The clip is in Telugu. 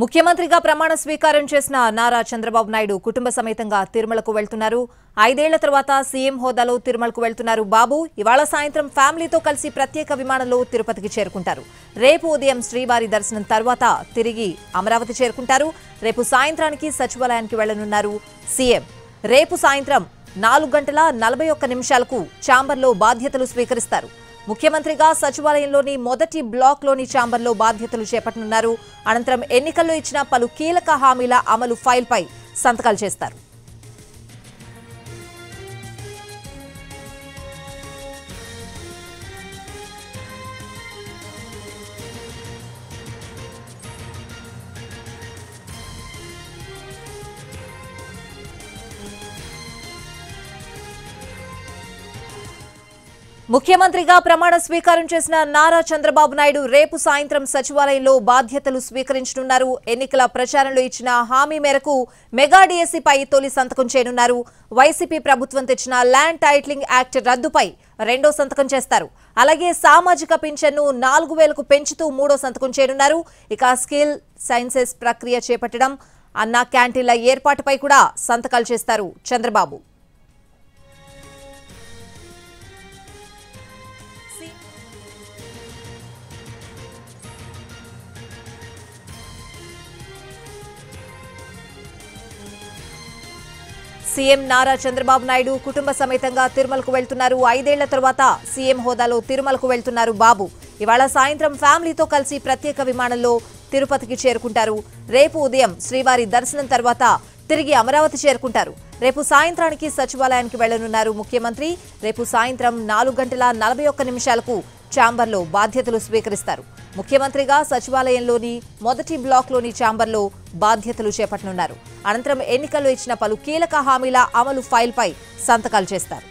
ముఖ్యమంత్రిగా ప్రమాణ స్వీకారం చేసిన నారా చంద్రబాబు నాయుడు కుటుంబ సమేతంగా తిరుమలకు వెళ్తున్నారు. 5 ఏళ్ల తర్వాత సీఎం హోదాలో తిరుమలకు వెళ్తున్నారు బాబు. ఇవాళ సాయంత్రం ఫ్యామిలీతో కలిసి ప్రత్యేక విమానంలో తిరుపతికి చేరుకుంటారు. రేపు ఉదయం శ్రీవారి దర్శనం తర్వాత తిరిగి అమరావతి చేరుకుంటారు. రేపు సాయంత్రానికి సచివాలయానికి వెళ్లనున్నారు సీఎం. రేపు సాయంత్రం 4:41 ఛాంబర్లో బాధ్యతలు స్వీకరిస్తారు. ముఖ్యమంత్రిగా సచివాలయంలోని మొదటి బ్లాక్లోని ఛాంబర్లో బాధ్యతలు చేపట్టనున్నారు. అనంతరం ఎన్నికల్లో ఇచ్చిన పలు కీలక హామీల అమలు ఫైల్పై సంతకాలు చేస్తారు. ముఖ్యమంత్రిగా ప్రమాణ స్వీకారం చేసిన నారా చంద్రబాబు నాయుడు రేపు సాయంత్రం సచివాలయంలో బాధ్యతలు స్వీకరించనున్నారు. ఎన్నికల ప్రచారంలో ఇచ్చిన హామీ మేరకు మెగా డిఎస్సీపై తొలి సంతకం చేయనున్నారు. వైసీపీ ప్రభుత్వం తెచ్చిన ల్యాండ్ టైటిలింగ్ యాక్ట్ రద్దుపై రెండో సంతకం చేస్తారు. అలాగే సామాజిక పింఛన్ను 4,000కు పెంచుతూ మూడో సంతకం చేయనున్నారు. ఇక స్కిల్ సైన్సెస్ ప్రక్రియ చేపట్టడం, అన్నా క్యాంటీన్ల ఏర్పాటుపై కూడా సంతకాలు చేస్తారు చంద్రబాబు. సీఎం నారా చంద్రబాబు నాయుడు కుటుంబ సమేతంగా తిరుమలకు వెళ్తున్నారు. 5 ఏళ్ల తర్వాత సీఎం హోదాలో తిరుమలకు వెళ్తున్నారు బాబు. ఇవాళ సాయంత్రం ఫ్యామిలీతో కలిసి ప్రత్యేక విమానంలో తిరుపతికి చేరుకుంటారు. రేపు ఉదయం శ్రీవారి దర్శనం తర్వాత తిరిగి అమరావతి చేరుకుంటారు. రేపు సాయంత్రానికి సచివాలయానికి వెళ్లనున్నారు ముఖ్యమంత్రి. రేపు సాయంత్రం 4:41 ఛాంబర్లో బాధ్యతలు స్వీకరిస్తారు. ముఖ్యమంత్రిగా సచివాలయంలోని మొదటి బ్లాక్లోని ఛాంబర్లో బాధ్యతలు చేపట్టనున్నారు. అనంతరం ఎన్నికల్లో ఇచ్చిన పలు కీలక హామీల అమలు ఫైల్పై సంతకాలు చేస్తారు.